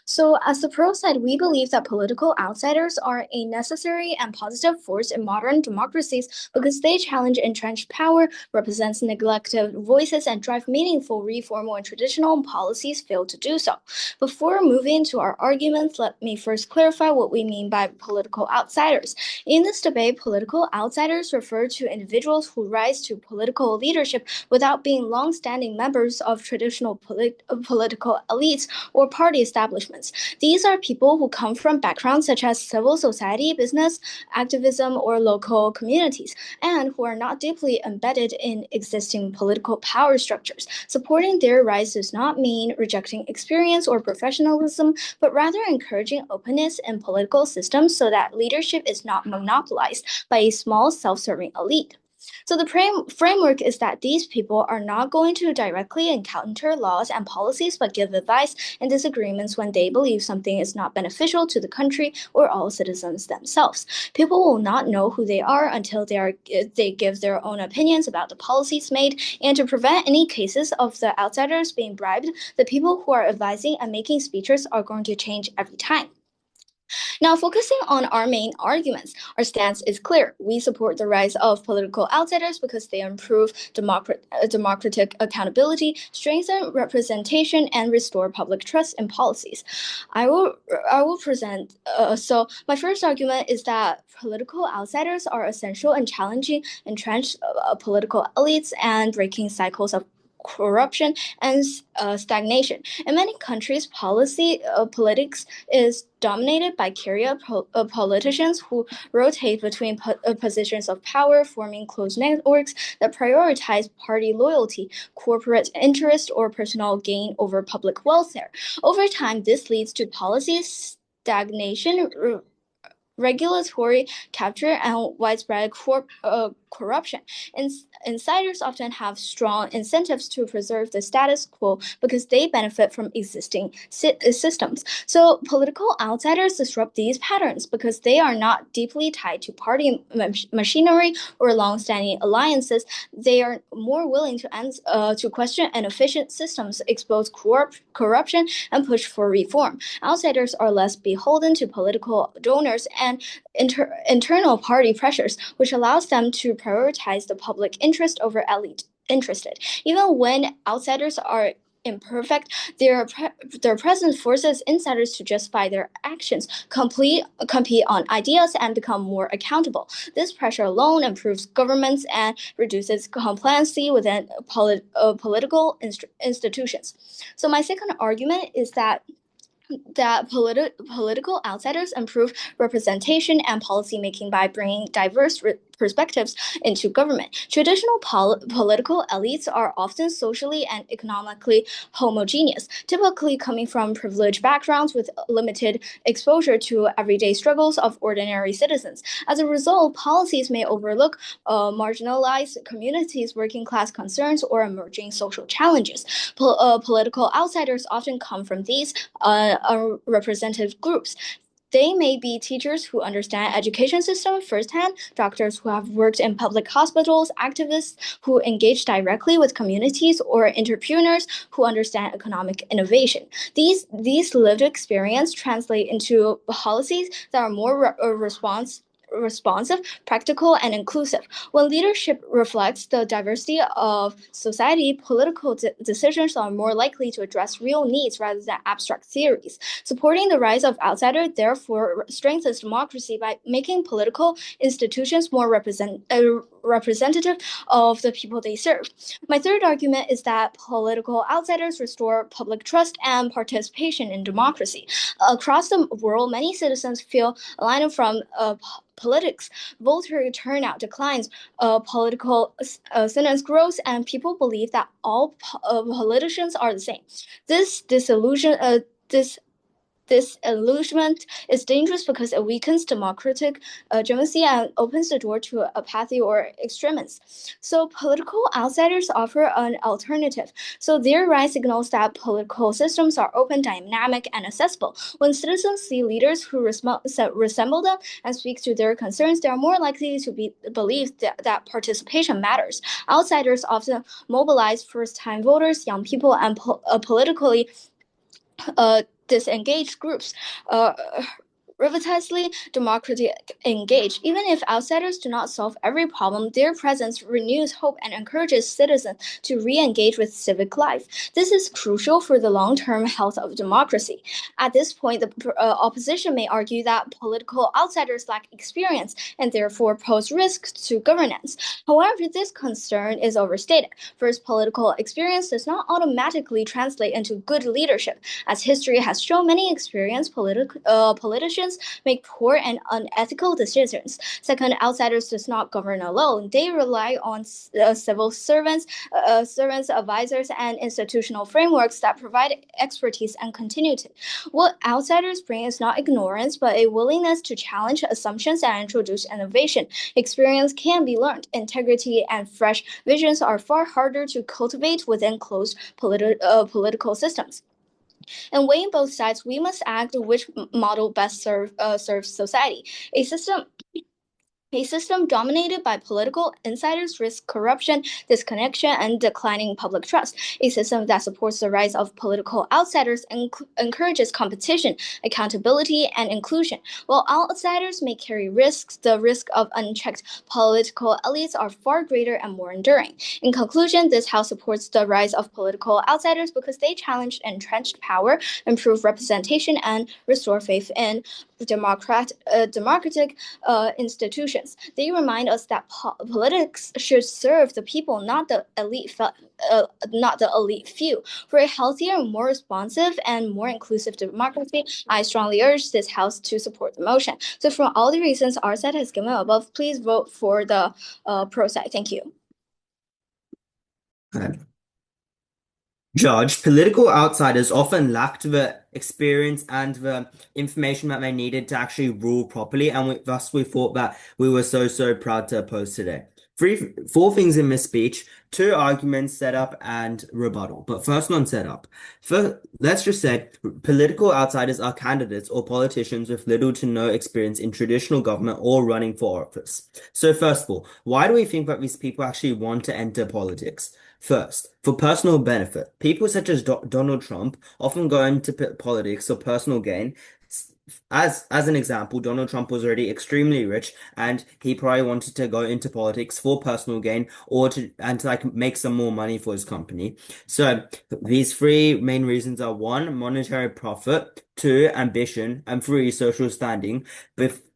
So, as the pro side, we believe that political outsiders are a necessary and positive force in modern democracies because they challenge entrenched power, represent neglected voices, and drive meaningful reform when traditional policies fail to do so. Before moving to our arguments, let me first clarify what we mean by political outsiders. In this debate, political outsiders refer to individuals who rise to political leadership without being long-standing members of traditional political elites or party establishments. These are people who come from backgrounds such as civil society, business, activism, or local communities, and who are not deeply embedded in existing political power structures. Supporting their rise does not mean rejecting experience or professionalism, but rather encouraging openness in political systems so that leadership is not monopolized by a small self-serving elite. So the framework is that these people are not going to directly encounter laws and policies, but give advice and disagreements when they believe something is not beneficial to the country or all citizens themselves. People will not know who they are until they give their own opinions about the policies made, and to prevent any cases of the outsiders being bribed, the people who are advising and making speeches are going to change every time. Now, focusing on our main arguments, our stance is clear. We support the rise of political outsiders because they improve democratic accountability, strengthen representation, and restore public trust in policies. I will present. So, my first argument is that political outsiders are essential in challenging entrenched political elites and breaking cycles of corruption and stagnation. In many countries, politics is dominated by career politicians who rotate between positions of power, forming close networks that prioritize party loyalty, corporate interest, or personal gain over public welfare. Over time, this leads to policy stagnation, regulatory capture, and widespread corruption. Insiders often have strong incentives to preserve the status quo because they benefit from existing systems. So political outsiders disrupt these patterns because they are not deeply tied to party machinery or long-standing alliances. They are more willing to question inefficient systems, expose corruption, and push for reform. Outsiders are less beholden to political donors and internal party pressures, which allows them to prioritize the public interest over elite interested. Even when outsiders are imperfect, their presence forces insiders to justify their actions, compete on ideas, and become more accountable. This pressure alone improves governments and reduces complacency within political institutions. So my second argument is that political outsiders improve representation and policymaking by bringing diverse perspectives into government. Traditional political elites are often socially and economically homogeneous, typically coming from privileged backgrounds with limited exposure to everyday struggles of ordinary citizens. As a result, policies may overlook marginalized communities, working class concerns, or emerging social challenges. Political outsiders often come from these representative groups. They may be teachers who understand education system firsthand, doctors who have worked in public hospitals, activists who engage directly with communities, or entrepreneurs who understand economic innovation. These lived experience translate into policies that are more responsive, practical, and inclusive. When leadership reflects the diversity of society, political decisions are more likely to address real needs rather than abstract theories. Supporting the rise of outsiders therefore strengthens democracy by making political institutions more representative of the people they serve. My third argument is that political outsiders restore public trust and participation in democracy. Across the world, many citizens feel aligned from politics. Voter turnout declines, political sentence grows, and people believe that all politicians are the same. This disillusionment is dangerous because it weakens democratic legitimacy and opens the door to apathy or extremism. So political outsiders offer an alternative. So their rise signals that political systems are open, dynamic, and accessible. When citizens see leaders who resemble them and speak to their concerns, they are more likely to believe that participation matters. Outsiders often mobilize first-time voters, young people, and politically disengaged groups. Revitalizely democratic engage. Even if outsiders do not solve every problem, their presence renews hope and encourages citizens to re-engage with civic life. This is crucial for the long-term health of democracy. At this point, the opposition may argue that political outsiders lack experience and therefore pose risks to governance. However, this concern is overstated. First, political experience does not automatically translate into good leadership. As history has shown, many experienced politicians make poor and unethical decisions. Second, outsiders does not govern alone. They rely on civil servants, advisors, and institutional frameworks that provide expertise and continuity. What outsiders bring is not ignorance, but a willingness to challenge assumptions and introduce innovation. Experience can be learned. Integrity and fresh visions are far harder to cultivate within closed political systems. And weighing both sides, we must act which model best serves society. A system dominated by political insiders risks corruption, disconnection, and declining public trust. A system that supports the rise of political outsiders encourages competition, accountability, and inclusion. While outsiders may carry risks, the risk of unchecked political elites are far greater and more enduring. In conclusion, this House supports the rise of political outsiders because they challenge entrenched power, improve representation, and restore faith in democratic institutions. They remind us that politics should serve the people, not the elite few. For a healthier, more responsive, and more inclusive democracy, I strongly urge this House to support the motion. So, for all the reasons our side has given above, please vote for the pro side. Thank you. Judge, political outsiders often lacked the experience and the information that they needed to actually rule properly, and thus we thought that we were so proud to oppose today. Four things in this speech, two arguments, setup, and rebuttal. But first on setup. First, let's just say political outsiders are candidates or politicians with little to no experience in traditional government or running for office. So first of all, why do we think that these people actually want to enter politics? First, for personal benefit, people such as Donald Trump often go into politics for personal gain. As an example, Donald Trump was already extremely rich, and he probably wanted to go into politics for personal gain or to like make some more money for his company. So these three main reasons are: one, monetary profit; two, ambition; and three, social standing.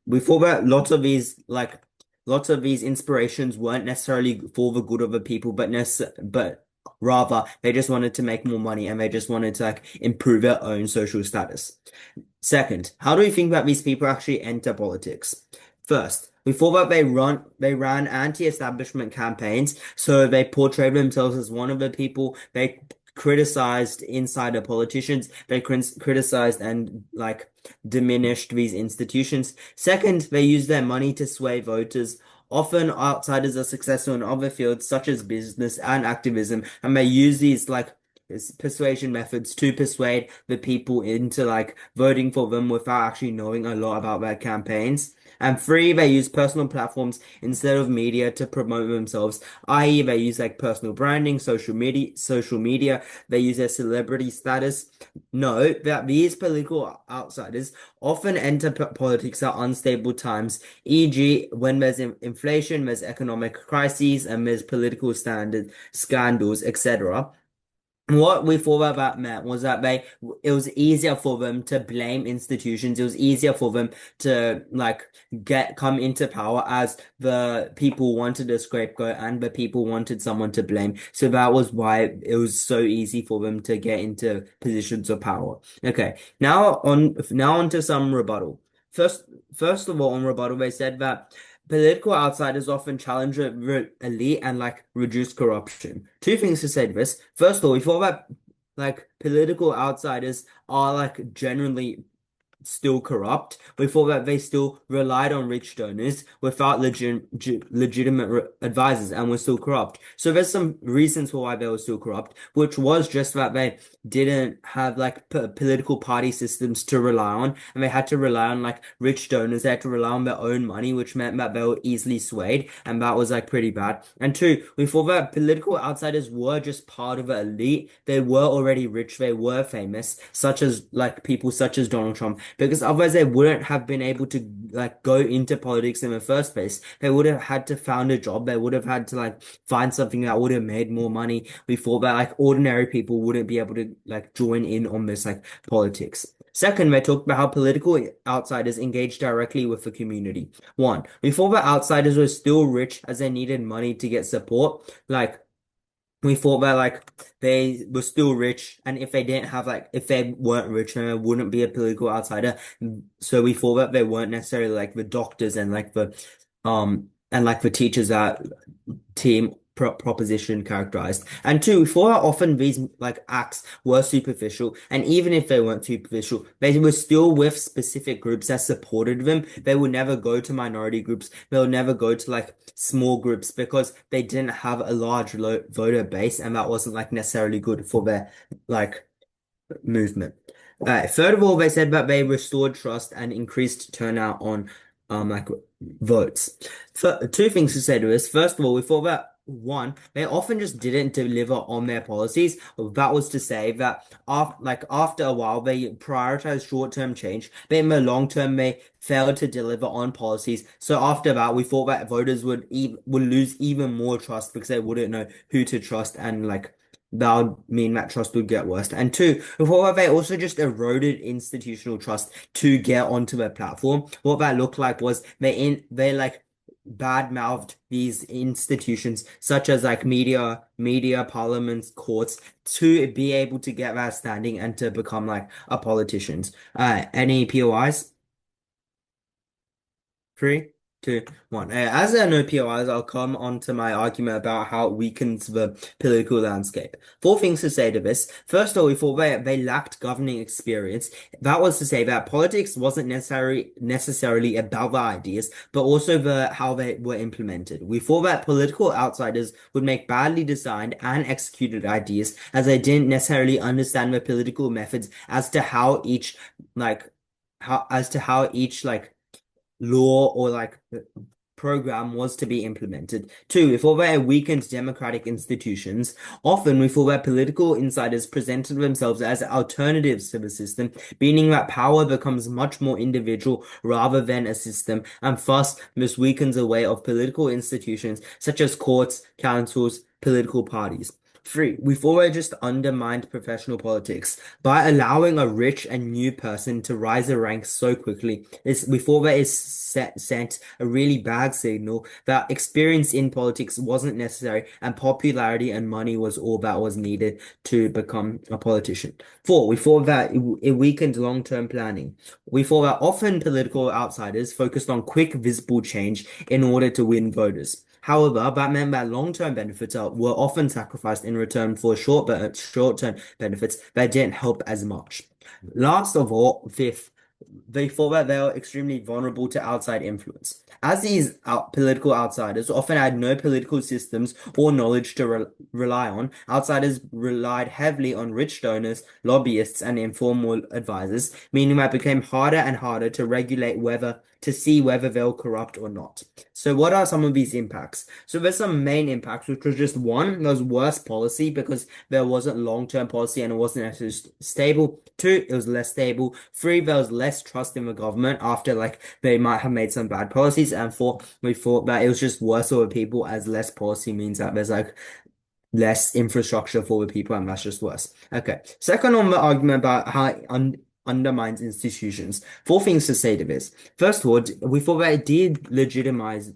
We thought that lots of these inspirations weren't necessarily for the good of the people, but rather they just wanted to make more money and they just wanted to like improve their own social status. Second, how do we think that these people actually enter politics? First, we thought that they ran anti-establishment campaigns, so they portrayed themselves as one of the people. They criticized insider politicians. They criticized and like diminished these institutions. Second, they used their money to sway voters. Often outsiders are successful in other fields such as business and activism, and they use these like persuasion methods to persuade the people into like voting for them without actually knowing a lot about their campaigns. And three, they use personal platforms instead of media to promote themselves, i.e. they use like personal branding, social media, they use their celebrity status. Note that these political outsiders often enter politics at unstable times, e.g. when there's inflation, there's economic crises, and there's political scandals, etc. What we thought that meant was that it was easier for them to blame institutions. It was easier for them to like come into power as the people wanted a scapegoat and the people wanted someone to blame. So that was why it was so easy for them to get into positions of power. Okay, now on to some rebuttal. First of all, on rebuttal, they said that political outsiders often challenge the elite and like reduce corruption. Two things to say to this. First of all, we thought that like political outsiders are like generally still corrupt. We thought that they still relied on rich donors without legitimate advisors and were still corrupt. So there's some reasons for why they were still corrupt, which was just that they didn't have like political party systems to rely on, and they had to rely on like rich donors. They had to rely on their own money, which meant that they were easily swayed, and that was like pretty bad. And two, we thought that political outsiders were just part of the elite. They were already rich, they were famous, such as like people such as Donald Trump, because otherwise they wouldn't have been able to like go into politics in the first place. They would have had to found a job. They would have had to like find something that would have made more money. We thought that like ordinary people wouldn't be able to like join in on this like politics. Second, they talked about how political outsiders engage directly with the community. One, we thought that outsiders were still rich as they needed money to get support. Like, we thought that like they were still rich, and if they didn't have like if they weren't rich, then they wouldn't be a political outsider. So we thought that they weren't necessarily like the doctors and like the teachers that team proposition characterized. And two, for how often these like acts were superficial, and even if they weren't superficial, they were still with specific groups that supported them. They would never go to minority groups. They would never go to like small groups because they didn't have a large voter base, and that wasn't like necessarily good for their like movement. Third of all, they said that they restored trust and increased turnout on like votes. So, two things to say to this. First of all, we thought that one, they often just didn't deliver on their policies. That was to say that after a while, they prioritized short-term change, but in the long term, they failed to deliver on policies. So after that, we thought that voters would lose even more trust because they wouldn't know who to trust, and like that would mean that trust would get worse. And two, before they also just eroded institutional trust to get onto their platform. What that looked like was they like bad-mouthed these institutions such as like media, parliaments, courts to be able to get that standing and to become like a politicians. Any POIs? 3, 2, 1. As there are no POIs, I'll come on to my argument about how it weakens the political landscape. Four things to say to this. First of all, we thought they lacked governing experience. That was to say that politics wasn't necessarily about the ideas, but also how they were implemented. We thought that political outsiders would make badly designed and executed ideas as they didn't necessarily understand the political methods as to how each like law or like program was to be implemented. Two, we thought that it weakened democratic institutions. Often we thought that political insiders presented themselves as alternatives to the system, meaning that power becomes much more individual rather than a system, and thus this weakens a way of political institutions such as courts, councils, political parties. Three, we thought it just undermined professional politics by allowing a rich and new person to rise the ranks so quickly. We thought that it sent a really bad signal that experience in politics wasn't necessary and popularity and money was all that was needed to become a politician. Four, we thought that it weakened long-term planning. We thought that often political outsiders focused on quick, visible change in order to win voters. However, that meant that long-term benefits were often sacrificed in return for short-term benefits that didn't help as much. Last of all, fifth, they thought that they were extremely vulnerable to outside influence. As these political outsiders often had no political systems or knowledge to rely on, outsiders relied heavily on rich donors, lobbyists, and informal advisors, meaning that it became harder and harder to regulate to see whether they were corrupt or not. So what are some of these impacts? So there's some main impacts, which was just one, there was worse policy because there wasn't long-term policy and it wasn't actually stable. Two, it was less stable. Three, there was less trust in the government after like they might have made some bad policies. And four, we thought that it was just worse for the people as less policy means that there's like less infrastructure for the people, and that's just worse. Okay. Second on the argument about how it undermines institutions. Four things to say to this. First of all, we thought that it delegitimizes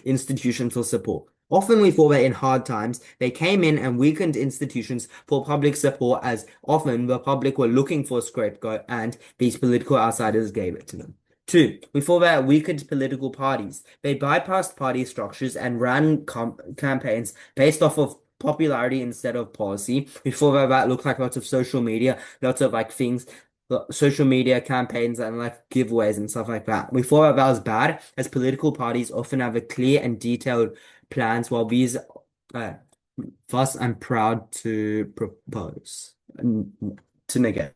institutions for support. Often we thought that in hard times, they came in and weakened institutions for public support, as often the public were looking for a scapegoat and these political outsiders gave it to them. Two, we thought that weakened political parties. They bypassed party structures and ran campaigns based off of popularity instead of policy. We thought that looked like lots of social media, lots of like things social media campaigns and like giveaways and stuff like that. We thought that was bad, as political parties often have a clear and detailed plans, while these thus I'm proud to propose to negate.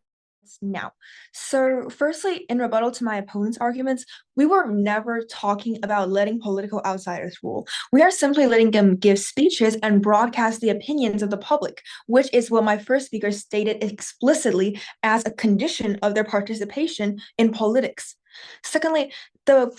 Now. So, firstly, in rebuttal to my opponent's arguments, we were never talking about letting political outsiders rule. We are simply letting them give speeches and broadcast the opinions of the public, which is what my first speaker stated explicitly as a condition of their participation in politics. Secondly, the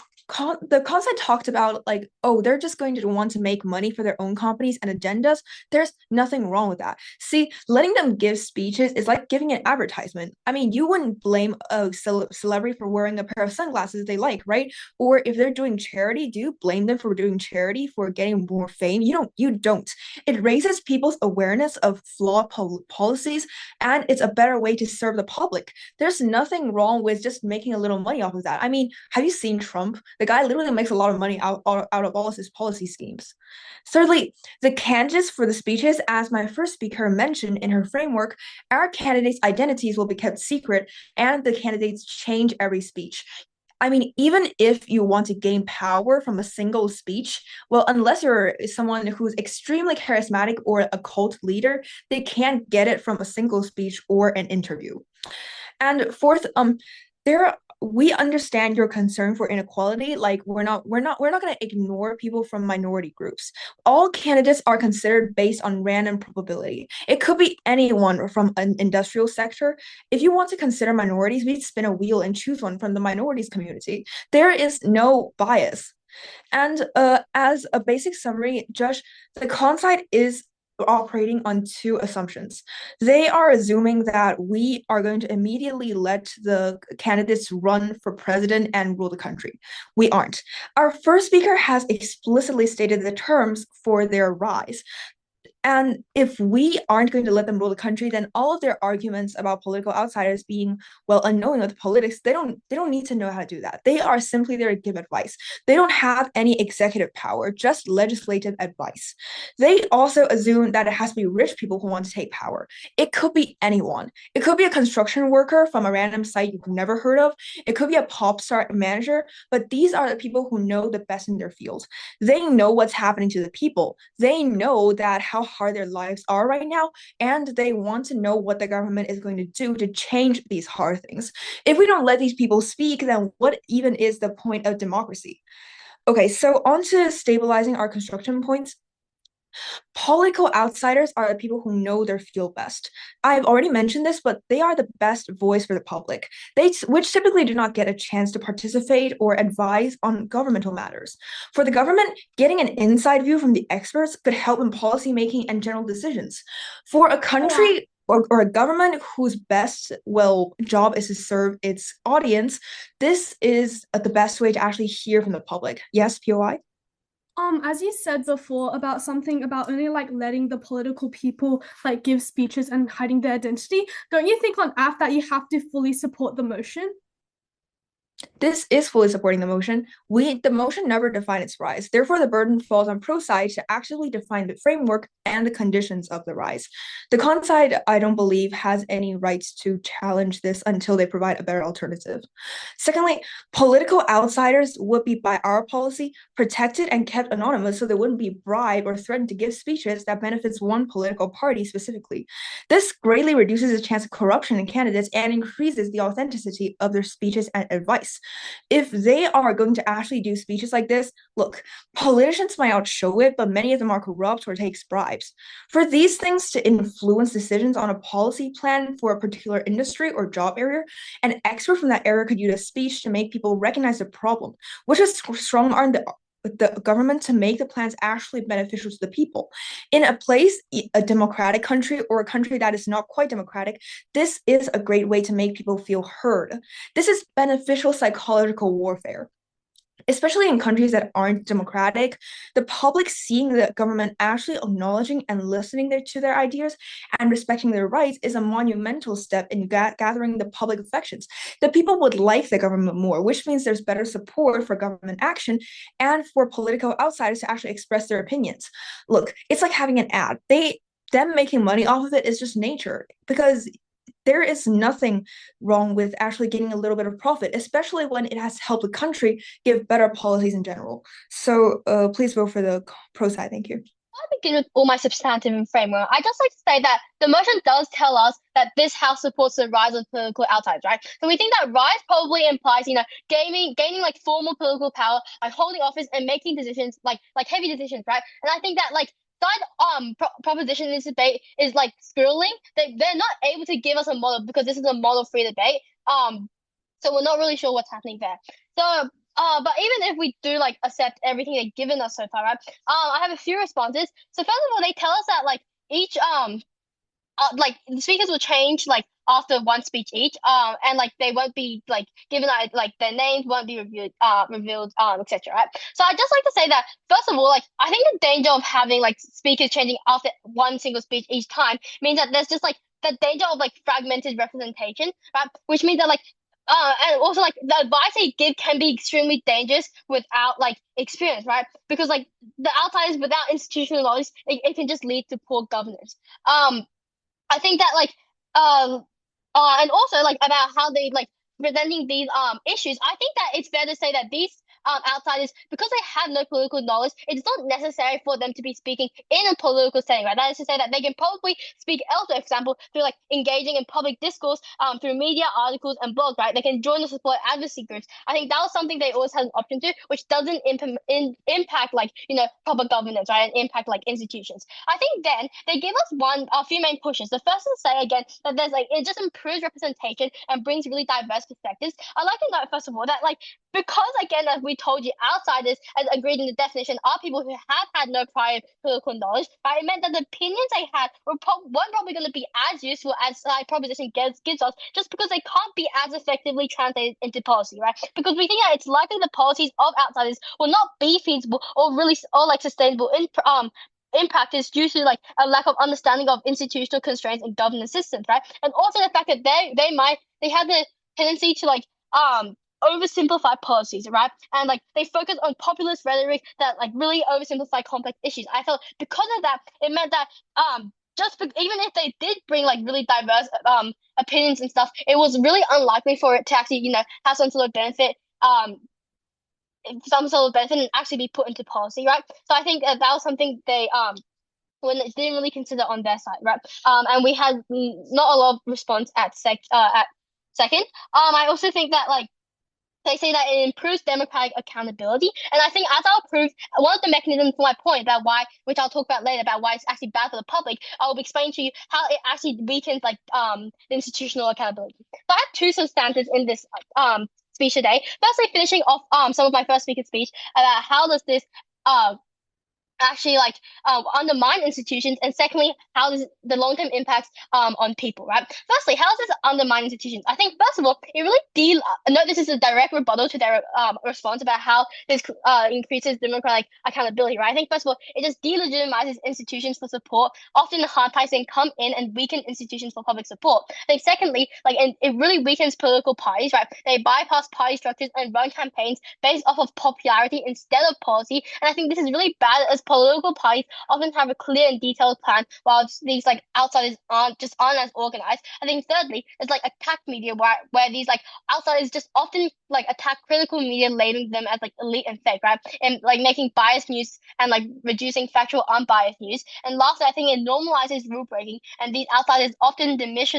concept talked about like, oh, they're just going to want to make money for their own companies and agendas. There's nothing wrong with that. See, letting them give speeches is like giving an advertisement. I mean, you wouldn't blame a celebrity for wearing a pair of sunglasses they like, right? Or if they're doing charity, do you blame them for doing charity, for getting more fame? You don't. It raises people's awareness of flawed policies, and it's a better way to serve the public. There's nothing wrong with just making a little money off of that. I mean, have you seen Trump? The guy literally makes a lot of money out of all of his policy schemes. Thirdly, the candidates for the speeches, as my first speaker mentioned in her framework, our candidates' identities will be kept secret and the candidates change every speech. I mean, even if you want to gain power from a single speech, well, unless you're someone who's extremely charismatic or a cult leader, they can't get it from a single speech or an interview. And fourth, we understand your concern for inequality. Like we're not going to ignore people from minority groups. All candidates are considered based on random probability. It could be anyone from an industrial sector. If you want to consider minorities, we spin a wheel and choose one from the minorities community. There is no bias. And as a basic summary, Josh, the conside is operating on two assumptions. They are assuming that we are going to immediately let the candidates run for president and rule the country. We aren't. Our first speaker has explicitly stated the terms for their rise. And if we aren't going to let them rule the country, then all of their arguments about political outsiders being, well, unknowing of the politics, they don't need to know how to do that. They are simply there to give advice. They don't have any executive power, just legislative advice. They also assume that it has to be rich people who want to take power. It could be anyone. It could be a construction worker from a random site you've never heard of. It could be a pop star manager, but these are the people who know the best in their field. They know what's happening to the people. They know that how hard their lives are right now, and they want to know what the government is going to do to change these hard things. If we don't let these people speak, then what even is the point of democracy? Okay, so on to stabilizing our construction points. Political outsiders are the people who know their field best. I've already mentioned this, but they are the best voice for the public, which typically do not get a chance to participate or advise on governmental matters. For the government, getting an inside view from the experts could help in policymaking and general decisions. For a country or a government whose best, well, job is to serve its audience, this is the best way to actually hear from the public. Yes, POI? As you said before about something about only like letting the political people like give speeches and hiding their identity, don't you think on AF that you have to fully support the motion? This is fully supporting the motion. The motion never defined its rise. Therefore, the burden falls on pro side to actually define the framework and the conditions of the rise. The con side, I don't believe, has any rights to challenge this until they provide a better alternative. Secondly, political outsiders would be, by our policy, protected and kept anonymous so they wouldn't be bribed or threatened to give speeches that benefits one political party specifically. This greatly reduces the chance of corruption in candidates and increases the authenticity of their speeches and advice. If they are going to actually do speeches like this, look, politicians might not show it, but many of them are corrupt or take bribes. For these things to influence decisions on a policy plan for a particular industry or job area, an expert from that area could use a speech to make people recognize the problem, which is strong arm the government to make the plans actually beneficial to the people. In a democratic country or a country that is not quite democratic, this is a great way to make people feel heard. This is beneficial psychological warfare. Especially in countries that aren't democratic, the public seeing the government actually acknowledging and listening to their ideas and respecting their rights is a monumental step in gathering the public affections. The people would like the government more, which means there's better support for government action and for political outsiders to actually express their opinions. Look, it's like having an ad. Them making money off of it is just nature, because there is nothing wrong with actually getting a little bit of profit, especially when it has helped the country give better policies in general. So please vote for the pro side. Thank you. Begin with all my substantive framework. I just like to say that the motion does tell us that this house supports the rise of political outsiders, right? So we think that rise probably implies, gaining like formal political power, like holding office and making decisions, like heavy decisions, right? And I think that like side proposition in this debate is like squirreling. They're not able to give us a model because this is a model-free debate. So we're not really sure what's happening there. So but even if we do like accept everything they've given us so far, right? I have a few responses. So first of all, they tell us that like each like the speakers will change like after one speech each, and like they won't be like given like their names won't be revealed, etc. Right? So I just like to say that first of all, like I think the danger of having like speakers changing after one single speech each time means that there's just like the danger of like fragmented representation, right? Which means that like and also like the advice they give can be extremely dangerous without like experience, right? Because like the outsiders without institutional knowledge, it can just lead to poor governance. I think that like and also like about how they like presenting these issues, I think that it's fair to say that these outsiders, because they have no political knowledge, it's not necessary for them to be speaking in a political setting, right? That is to say that they can probably speak elsewhere, for example, through like engaging in public discourse, through media articles and blogs, right? They can join the support advocacy groups. I think that was something they always had an option to, which doesn't impact like proper governance, right? And impact like institutions. I think then they give us a few main pushes. The first is to say again that there's like it just improves representation and brings really diverse perspectives. I like to note first of all that like because again, as we told you, outsiders, as agreed in the definition, are people who have had no prior political knowledge, right? It meant that the opinions they had weren't probably going to be as useful as proposition gives us, just because they can't be as effectively translated into policy, right? Because we think that it's likely the policies of outsiders will not be feasible or really or like sustainable in practice due to like a lack of understanding of institutional constraints and governance systems, right? And also the fact that they have the tendency to like oversimplify policies, right? And like they focus on populist rhetoric that like really oversimplify complex issues. I felt because of that, it meant that even if they did bring like really diverse opinions and stuff, it was really unlikely for it to actually have some sort of benefit and actually be put into policy, right? So I think that was something they when they didn't really consider on their side, right? And we had not a lot of response at second. I also think that like they say that it improves democratic accountability. And I think as I'll prove, one of the mechanisms for my point about why, which I'll talk about later, about why it's actually bad for the public, I'll explain to you how it actually weakens like the institutional accountability. So I have two substances in this speech today. Firstly, finishing off some of my first speaker speech about how does this actually like undermine institutions, and secondly, how does the long-term impacts on people, right? Firstly, how does this undermine institutions? I think first of all, it really note this is a direct rebuttal to their response about how this increases democratic accountability, right? I think first of all, it just delegitimizes institutions for support. Often the hard ties then come in and weaken institutions for public support. I think secondly, like it really weakens political parties, right? They bypass party structures and run campaigns based off of popularity instead of policy, and I think this is really bad as political parties often have a clear and detailed plan, while these like outsiders aren't as organized. I think thirdly, it's like attack media where these like outsiders just often like attack critical media, labeling them as like elite and fake, right? And like making biased news and like reducing factual unbiased news. And lastly, I think it normalizes rule breaking, and these outsiders often diminish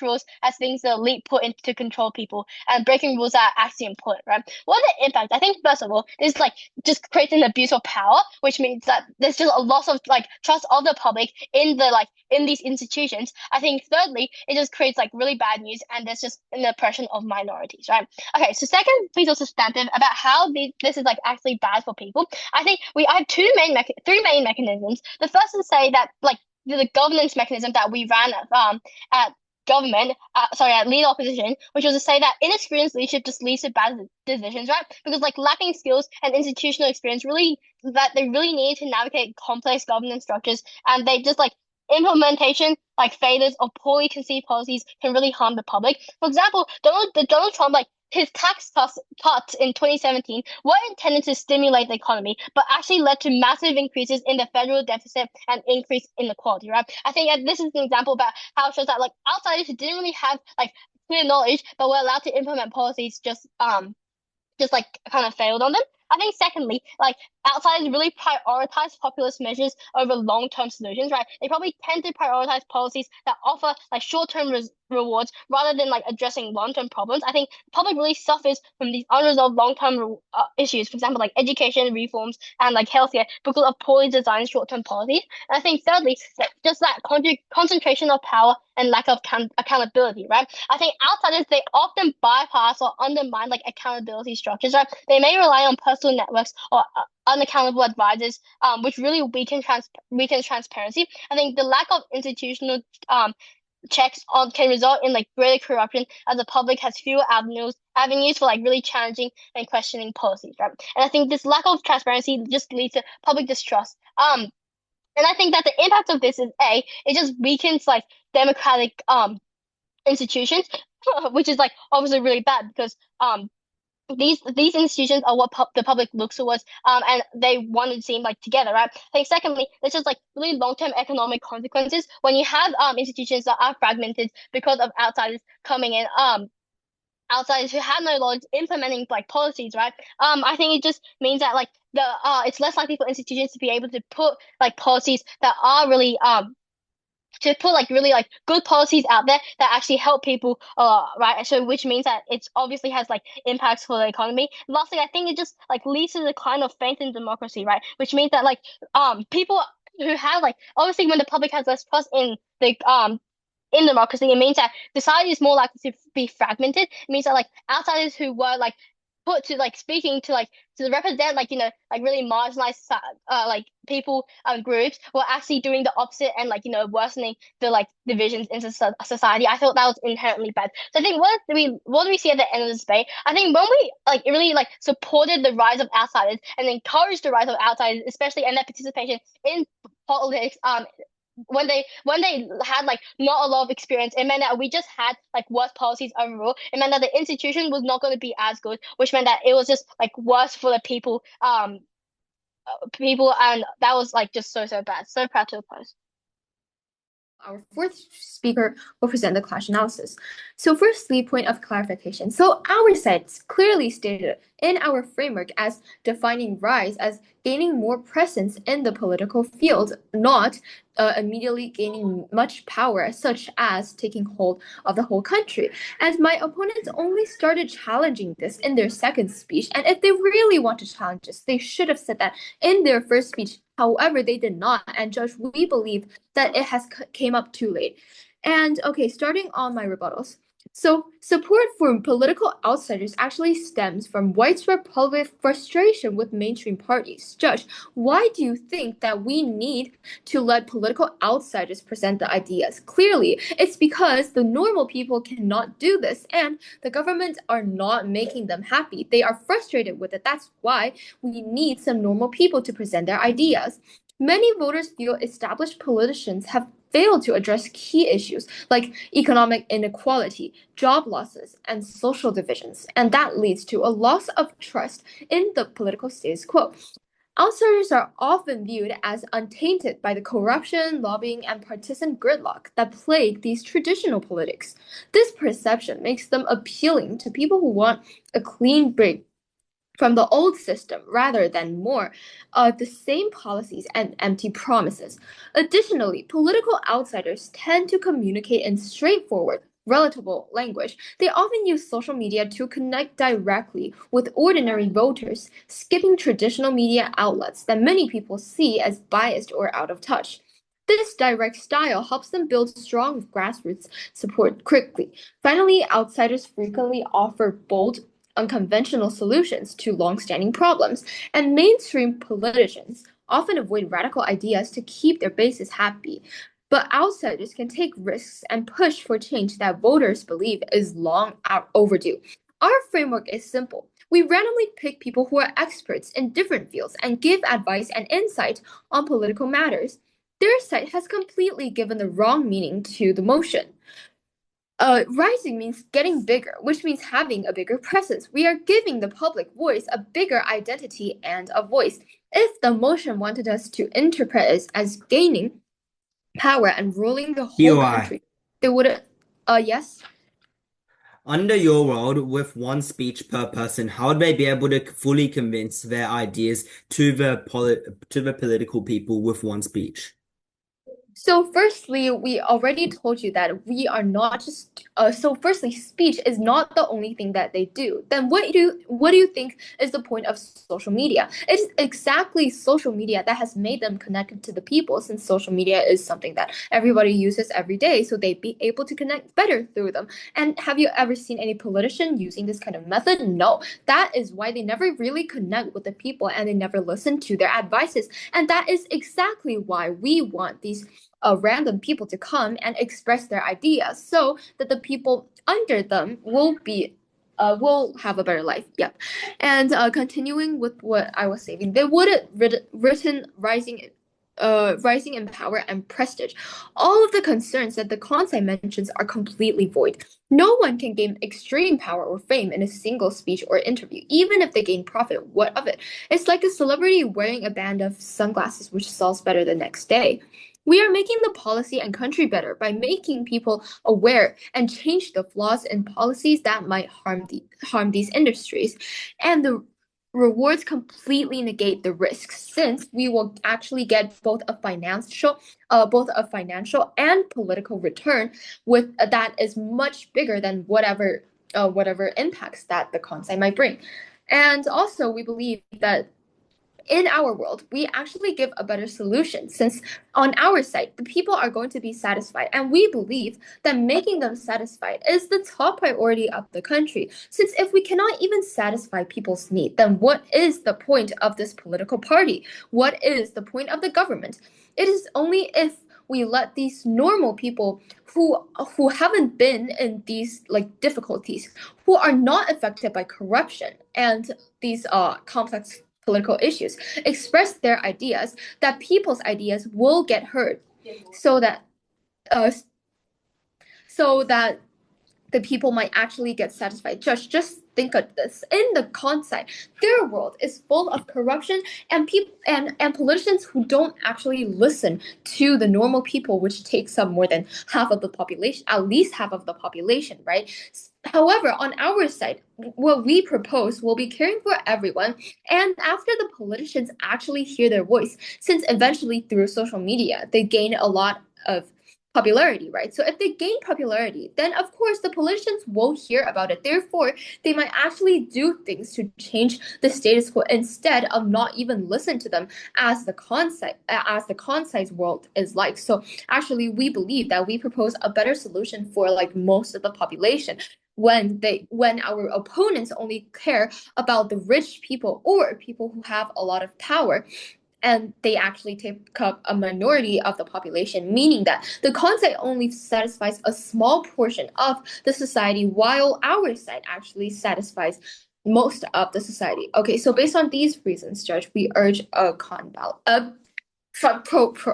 rules as things the elite put in to control people, and breaking rules are actually important, right? What are the impacts? I think first of all, this like just creates an abuse of power, which means that there's just a loss of like trust of the public in these institutions. I think thirdly, it just creates like really bad news, and there's just an oppression of minorities, right? Okay, so second piece of substantive about how this is like actually bad for people. I think I have three main mechanisms. The first is to say that like the governance mechanism that we ran at government, at lead opposition, which was to say that inexperienced leadership just leads to bad decisions, right? Because like lacking skills and institutional experience they really need to navigate complex governance structures, and they just like implementation like failures or poorly conceived policies can really harm the public. For example, Donald Trump like his tax cuts in 2017 were intended to stimulate the economy, but actually led to massive increases in the federal deficit and increase inequality, right? I think that this is an example about how it shows that like outsiders who didn't really have like clear knowledge, but were allowed to implement policies just like kind of failed on them. I think secondly, like outsiders really prioritize populist measures over long-term solutions, right? They probably tend to prioritize policies that offer like short-term rewards rather than like addressing long-term problems. I think the public really suffers from these unresolved long-term issues, for example, like education reforms and like healthcare because of poorly designed short-term policies. And I think thirdly, just that concentration of power and lack of accountability, right? I think outsiders, they often bypass or undermine like accountability structures, right? They may rely on personal networks or unaccountable advisors, which really weakens transparency. I think the lack of institutional checks can result in like greater corruption as the public has fewer avenues for like really challenging and questioning policies, right? And I think this lack of transparency just leads to public distrust. And I think that the impact of this is it just weakens like democratic institutions, which is like obviously really bad because these institutions are what the public looks towards, and they want to seem like together, right? I think secondly, there's just like really long-term economic consequences when you have institutions that are fragmented because of outsiders coming in, outsiders who have no knowledge implementing like policies, right? I think it just means that like it's less likely for institutions to be able to put like policies that are really to put like really like good policies out there that actually help people, right? So which means that it obviously has like impacts for the economy. Lastly, I think it just like leads to the decline of faith in democracy, right? Which means that like people who have like obviously when the public has less trust in democracy, it means that society is more likely to be fragmented. It means that like outsiders who were like put to like speaking to like to represent like like really marginalized like people groups were actually doing the opposite and like worsening the like divisions in society. I thought that was inherently bad. So I think what do we see at the end of this debate? I think when we like really like supported the rise of outsiders and encouraged the rise of outsiders, especially and their participation in politics, when they had like not a lot of experience, it meant that we just had like worse policies overall. It meant that the institution was not going to be as good, which meant that it was just like worse for the people, and that was like just so bad. So proud to oppose. Our fourth speaker will present the clash analysis. So firstly, point of clarification. So our side clearly stated in our framework as defining rise as gaining more presence in the political field, not immediately gaining much power, such as taking hold of the whole country. And my opponents only started challenging this in their second speech. And if they really want to challenge this, they should have said that in their first speech. However, they did not. And Judge, we believe that it has came up too late. And okay, starting on my rebuttals. So support for political outsiders actually stems from widespread public frustration with mainstream parties. Judge, why do you think that we need to let political outsiders present the ideas? Clearly, it's because the normal people cannot do this and the government are not making them happy. They are frustrated with it. That's why we need some normal people to present their ideas. Many voters feel established politicians have failed to address key issues like economic inequality, job losses, and social divisions, and that leads to a loss of trust in the political status quo. Outsiders are often viewed as untainted by the corruption, lobbying, and partisan gridlock that plague these traditional politics. This perception makes them appealing to people who want a clean break from the old system rather than more the same policies and empty promises. Additionally, political outsiders tend to communicate in straightforward, relatable language. They often use social media to connect directly with ordinary voters, skipping traditional media outlets that many people see as biased or out of touch. This direct style helps them build strong grassroots support quickly. Finally, outsiders frequently offer bold, unconventional solutions to long-standing problems, and mainstream politicians often avoid radical ideas to keep their bases happy. But outsiders can take risks and push for change that voters believe is long overdue. Our framework is simple. We randomly pick people who are experts in different fields and give advice and insight on political matters. Their side has completely given the wrong meaning to the motion. Rising means getting bigger, which means having a bigger presence. We are giving the public voice a bigger identity and a voice. If the motion wanted us to interpret it as gaining power and ruling the whole POI. country, they would, yes. Under your world, with one speech per person, how would they be able to fully convince their ideas to the political people with one speech? So firstly, we already told you that we are not just so firstly, speech is not the only thing that they do. Then what do you think is the point of social media? It's exactly social media that has made them connected to the people, since social media is something that everybody uses every day, so they'd be able to connect better through them. And have you ever seen any politician using this kind of method? No. That is why they never really connect with the people and they never listen to their advices. And that is exactly why we want these random people to come and express their ideas so that the people under them will have a better life. Yep. And continuing with what I was saying, they would have written rising in power and prestige. All of the concerns that the Kansai mentions are completely void. No one can gain extreme power or fame in a single speech or interview, even if they gain profit. What of it? It's like a celebrity wearing a band of sunglasses which sells better the next day. We are making the policy and country better by making people aware and change the flaws in policies that might harm these industries. And the rewards completely negate the risks, since we will actually get both a financial and political return with that is much bigger than whatever impacts that the Kansai might bring. And also, we believe that in our world, we actually give a better solution, since on our side, the people are going to be satisfied. And we believe that making them satisfied is the top priority of the country. Since if we cannot even satisfy people's need, then what is the point of this political party? What is the point of the government? It is only if we let these normal people who haven't been in these difficulties, who are not affected by corruption and these complex political issues, express their ideas, that people's ideas will get heard, so that the people might actually get satisfied. Just think of this. In the Kansai, their world is full of corruption and people and politicians who don't actually listen to the normal people, which takes up more than half of the population, at least half of the population, right? However, on our side, what we propose will be caring for everyone. And after the politicians actually hear their voice, since eventually through social media, they gain a lot of popularity, right? So if they gain popularity, then of course the politicians will hear about it. Therefore, they might actually do things to change the status quo instead of not even listen to them as the Kansai's world is like. So actually, we believe that we propose a better solution for most of the population. When our opponents only care about the rich people or people who have a lot of power, and they actually take up a minority of the population, meaning that the Kansai only satisfies a small portion of the society, while our side actually satisfies most of the society. Okay, so based on these reasons, Judge, we urge a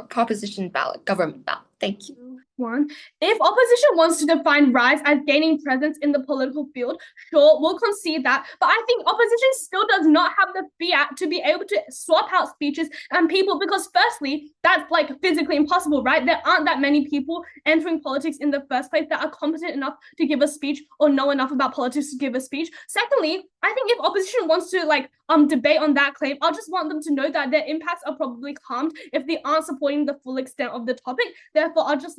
proposition ballot, government ballot. Thank you. One, if opposition wants to define rise as gaining presence in the political field, sure, we'll concede that. But I think opposition still does not have the fiat to be able to swap out speeches and people, because firstly, that's physically impossible, right? There aren't that many people entering politics in the first place that are competent enough to give a speech or know enough about politics to give a speech. Secondly, I think if opposition wants to debate on that claim, I'll just want them to know that their impacts are probably harmed if they aren't supporting the full extent of the topic. Therefore, I'll just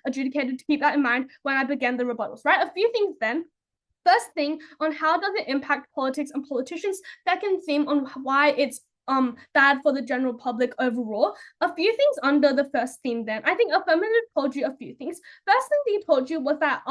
adjudicated to keep that in mind when I began the rebuttals, right? A few things then. First thing, on how does it impact politics and politicians? Second theme, on why it's bad for the general public overall. A few things under the first theme then. I think Affirmative told you a few things. First thing they told you was that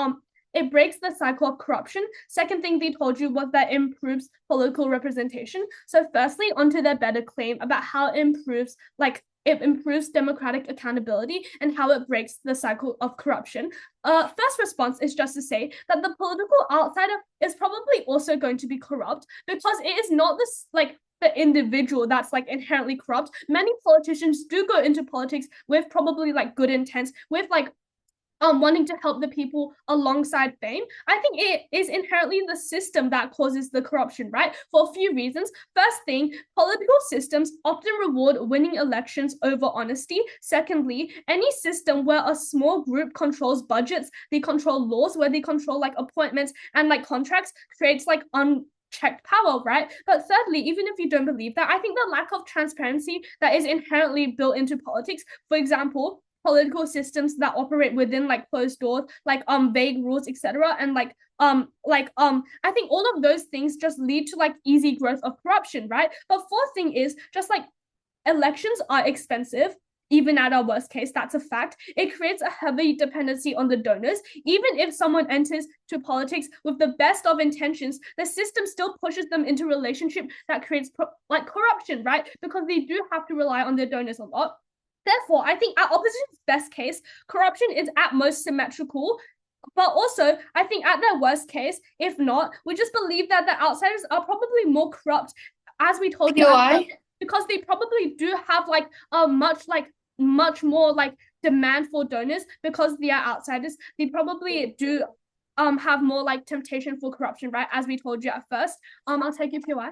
it breaks the cycle of corruption. Second thing they told you was that it improves political representation. So firstly, onto their better claim about how it improves democratic accountability and how it breaks the cycle of corruption. First response is just to say that the political outsider is probably also going to be corrupt, because it is not the individual that's inherently corrupt. Many politicians do go into politics with probably good intents, with wanting to help the people alongside fame. I think it is inherently the system that causes the corruption, right? For a few reasons. First thing, political systems often reward winning elections over honesty. Secondly, any system where a small group controls budgets, they control laws, where they control like appointments and like contracts, creates like unchecked power, right? But thirdly, even if you don't believe that, I think the lack of transparency that is inherently built into politics, for example, political systems that operate within like closed doors, like vague rules, etc., and I think all of those things just lead to like easy growth of corruption, right? But fourth thing is just like elections are expensive. Even at our worst case, that's a fact. It creates a heavy dependency on the donors. Even if someone enters to politics with the best of intentions, the system still pushes them into a relationship that creates like corruption, right? Because they do have to rely on their donors a lot. Therefore, I think at opposition's best case, corruption is at most symmetrical. But also, I think at their worst case, if not, we just believe that the outsiders are probably more corrupt, as we told you, because they probably do have like a much more like demand for donors because they are outsiders. They probably do have more like temptation for corruption, right? As we told you at first. I'll take you, PY.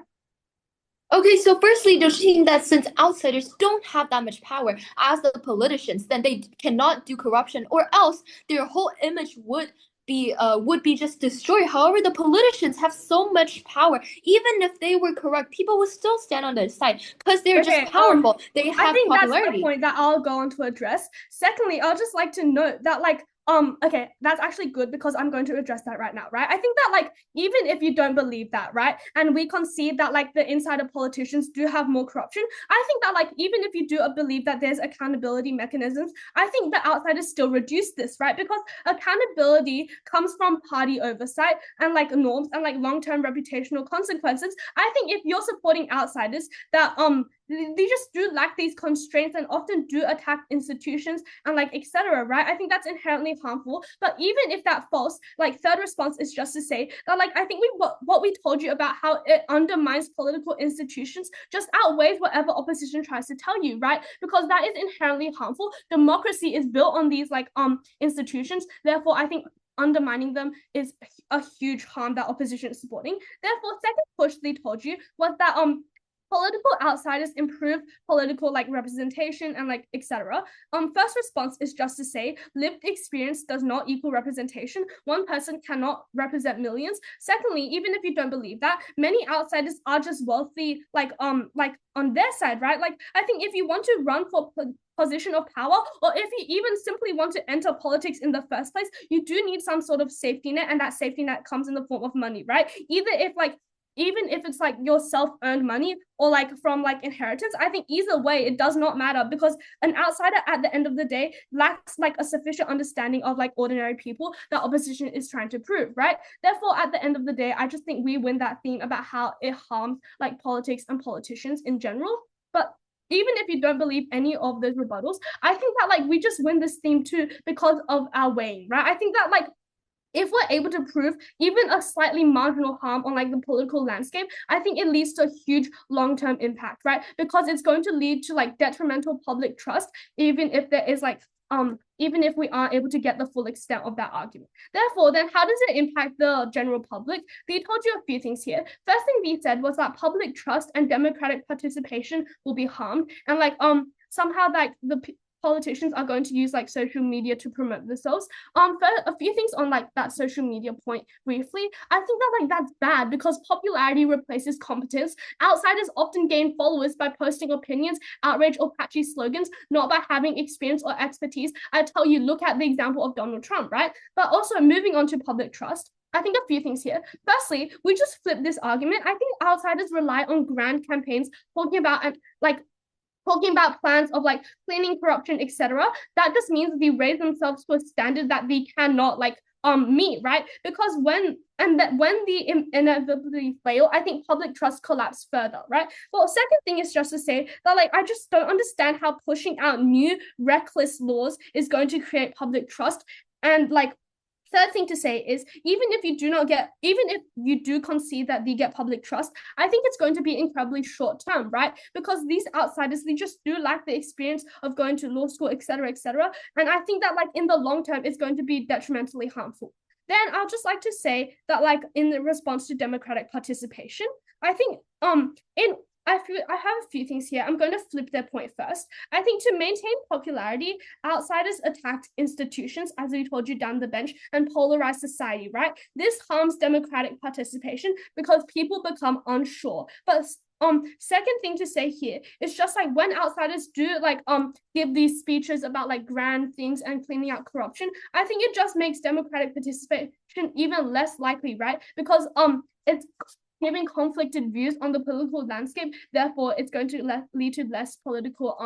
Okay, so firstly, don't you think that since outsiders don't have that much power as the politicians, then they cannot do corruption, or else their whole image would be just destroyed. However, the politicians have so much power. Even if they were corrupt, people would still stand on their side because they're just powerful. They have I think popularity. That's the point that I'll go on to address. Secondly, I'll just like to note that like okay, that's actually good because I'm going to address that right now, right? I think that like even if you don't believe that, right, and we concede that like the insider politicians do have more corruption, I think that like even if you do believe that there's accountability mechanisms, I think the outsiders still reduce this, right? Because accountability comes from party oversight and like norms and like long-term reputational consequences. I think if you're supporting outsiders that they just do lack these constraints and often do attack institutions and like etc., right? I think that's inherently harmful. But even if that false, like third response is just to say that like I think what we told you about how it undermines political institutions just outweighs whatever opposition tries to tell you, right? Because that is inherently harmful. Democracy is built on these like institutions. Therefore, I think undermining them is a huge harm that opposition is supporting. Therefore, second push they told you was that political outsiders improve political like representation and like etc. First response is just to say lived experience does not equal representation. One person cannot represent millions. Secondly, even if you don't believe that, many outsiders are just wealthy like on their side, right? Like I think if you want to run for position of power, or if you even simply want to enter politics in the first place, you do need some sort of safety net, and that safety net comes in the form of money, right? Even if it's like your self-earned money or like from like inheritance, I think either way it does not matter, because an outsider at the end of the day lacks like a sufficient understanding of like ordinary people that opposition is trying to prove, right? Therefore, at the end of the day, I just think we win that theme about how it harms like politics and politicians in general. But even if you don't believe any of those rebuttals, I think that like we just win this theme too because of our weighing, right? I think that like if we're able to prove even a slightly marginal harm on like the political landscape, I think it leads to a huge long-term impact, right? Because it's going to lead to like detrimental public trust, even if there is like even if we aren't able to get the full extent of that argument. Therefore, then how does it impact the general public? They told you a few things here. First thing they said was that public trust and democratic participation will be harmed, and like somehow like the politicians are going to use like social media to promote themselves. A few things on like that social media point briefly. I think that like that's bad because popularity replaces competence. Outsiders often gain followers by posting opinions, outrage, or catchy slogans, not by having experience or expertise. I tell you, look at the example of Donald Trump, right? But also moving on to public trust, I think a few things here. Firstly, we just flip this argument. I think outsiders rely on grand campaigns talking about plans of like cleaning corruption, etc. That just means they raise themselves to a standard that they cannot like meet, right? Because when they inevitably fail, I think public trust collapse further, right? Well, second thing is just to say that like I just don't understand how pushing out new reckless laws is going to create public trust. And like Third thing to say is even if you do concede that they get public trust, I think it's going to be incredibly short term, right? Because these outsiders, they just do lack the experience of going to law school, etc., etc. And I think that like in the long term, it's going to be detrimentally harmful. Then I'll just like to say that like in the response to democratic participation, I think I have a few things here. I'm going to flip their point first. I think to maintain popularity, outsiders attacked institutions, as we told you, down the bench, and polarized society, right? This harms democratic participation because people become unsure. But second thing to say here is just like when outsiders do like give these speeches about like grand things and cleaning out corruption, I think it just makes democratic participation even less likely, right? Because it's giving conflicted views on the political landscape, therefore it's going to lead to less political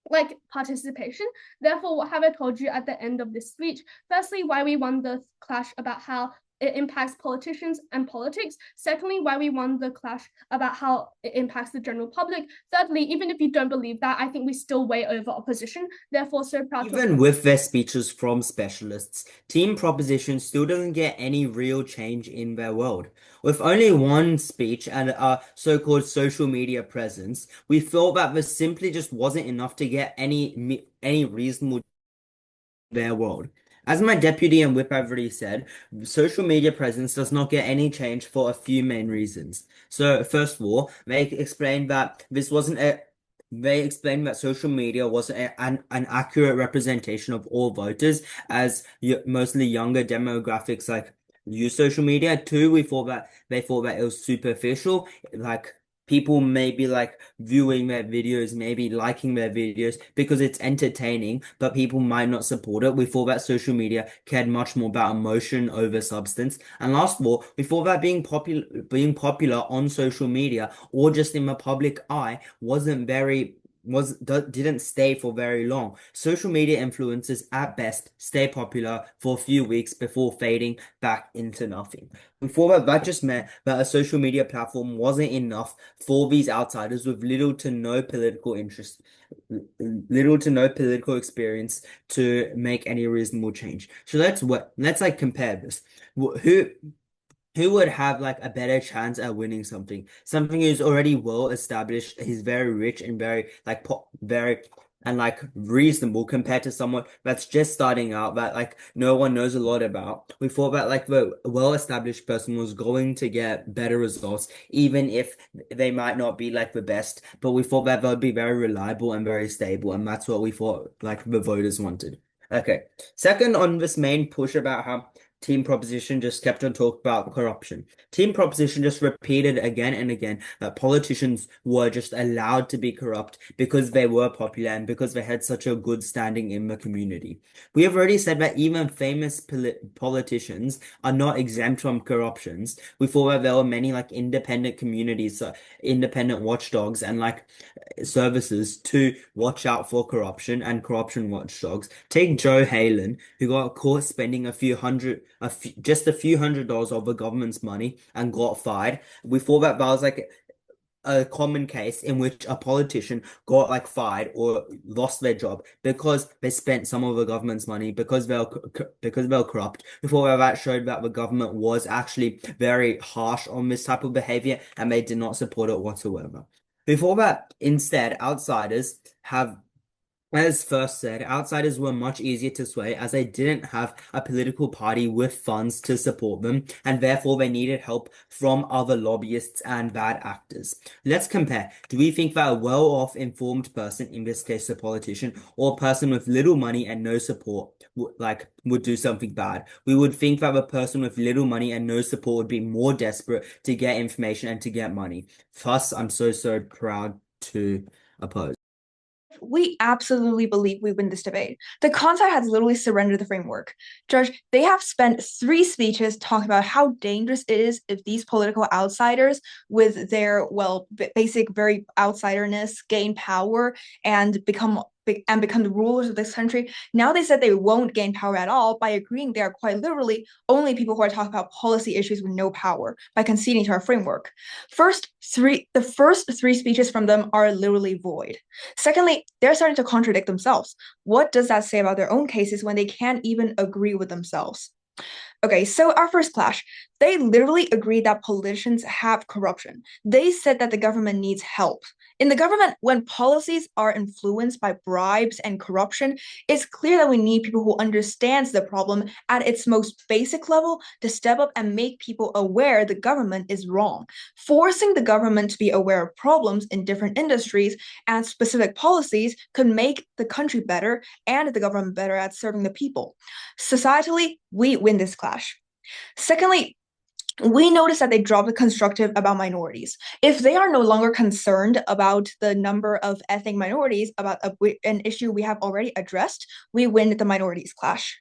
like participation. Therefore, what have I told you at the end of this speech? Firstly, why we won the clash about how it impacts politicians and politics. Secondly, why we won the clash about how it impacts the general public. Thirdly, even if you don't believe that, I think we still way over opposition. Therefore, so proud to Even with their speeches from specialists, Team Proposition still doesn't get any real change in their world. With only one speech and a so-called social media presence, we felt that this simply just wasn't enough to get any reasonable in their world. As my deputy and whip have already said, social media presence does not get any change for a few main reasons. So, first of all, they explained that social media wasn't an accurate representation of all voters, as mostly younger demographics like use social media. Two, they thought that it was superficial, like people may be like viewing their videos, maybe liking their videos because it's entertaining, but people might not support it. We thought that social media cared much more about emotion over substance. And last of all, we thought that being popular on social media or just in the public eye didn't stay for very long. Social media influencers at best stay popular for a few weeks before fading back into nothing. Before that just meant that a social media platform wasn't enough for these outsiders with little to no political experience to make any reasonable change. So let's like compare this. Who would have like a better chance at winning something? Something who's already well established, he's very rich and very like reasonable compared to someone that's just starting out that like no one knows a lot about. We thought that like the well-established person was going to get better results, even if they might not be like the best, but we thought that they'd be very reliable and very stable, and that's what we thought like the voters wanted. Okay. Second, on this main push about how Team Proposition just kept on talking about corruption. Team Proposition just repeated again and again that politicians were just allowed to be corrupt because they were popular and because they had such a good standing in the community. We have already said that even famous politicians are not exempt from corruptions. We thought that there were many like independent communities, independent watchdogs and like services to watch out for corruption and corruption watchdogs. Take Joe Halen, who got caught spending just a few $100s of the government's money and got fired. We thought that was like a common case in which a politician got like fired or lost their job because they spent some of the government's money because they were corrupt. We thought that showed that the government was actually very harsh on this type of behavior and they did not support it whatsoever. We thought that instead outsiders have As first said, outsiders were much easier to sway as they didn't have a political party with funds to support them, and therefore they needed help from other lobbyists and bad actors. Let's compare. Do we think that a well-off, informed person, in this case a politician, or a person with little money and no support, would do something bad? We would think that the person with little money and no support would be more desperate to get information and to get money. Thus, I'm so proud to oppose. We absolutely believe we win this debate. The Kansai has literally surrendered the framework. Judge, they have spent 3 speeches talking about how dangerous it is if these political outsiders with their, basic very outsiderness gain power and become the rulers of this country. Now they said they won't gain power at all by agreeing they are quite literally only people who are talking about policy issues with no power by conceding to our framework. The first 3 speeches from them are literally void. Secondly, they're starting to contradict themselves. What does that say about their own cases when they can't even agree with themselves? Okay, so our first clash, they literally agreed that politicians have corruption. They said that the government needs help. In the government, when policies are influenced by bribes and corruption, it's clear that we need people who understands the problem at its most basic level to step up and make people aware the government is wrong. Forcing the government to be aware of problems in different industries and specific policies could make the country better and the government better at serving the people. Societally, we win this clash. Secondly, we notice that they drop the constructive about minorities. If they are no longer concerned about the number of ethnic minorities, about an issue we have already addressed, we win the minorities clash.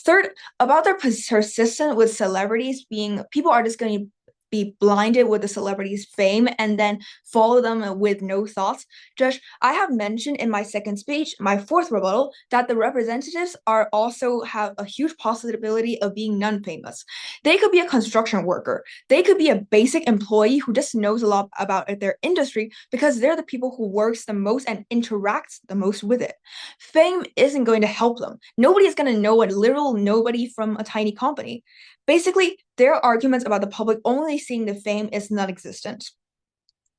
Third, about their persistence with celebrities being, people are just going to be blinded with the celebrities' fame and then follow them with no thoughts. Josh, I have mentioned in my second speech, my fourth rebuttal, that the representatives are also have a huge possibility of being non-famous. They could be a construction worker. They could be a basic employee who just knows a lot about their industry because they're the people who works the most and interacts the most with it. Fame isn't going to help them. Nobody is going to know a literal nobody from a tiny company. Basically, their arguments about the public only seeing the fame is non-existent.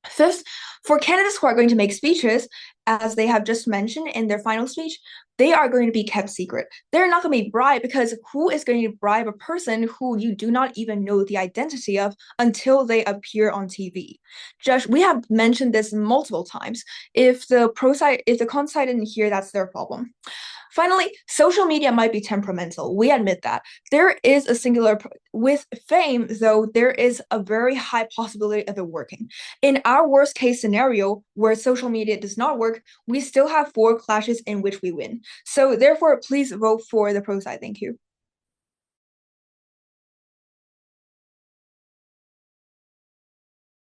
Fifth, for candidates who are going to make speeches, as they have just mentioned in their final speech, they are going to be kept secret. They're not going to be bribed because who is going to bribe a person who you do not even know the identity of until they appear on TV? Josh, we have mentioned this multiple times. If the con side didn't hear, that's their problem. Finally, social media might be temperamental. We admit that. There is a singular, with fame, though, there is a very high possibility of it working. In our worst case scenario, where social media does not work, we still have 4 clashes in which we win. So therefore, please vote for the pro side. Thank you.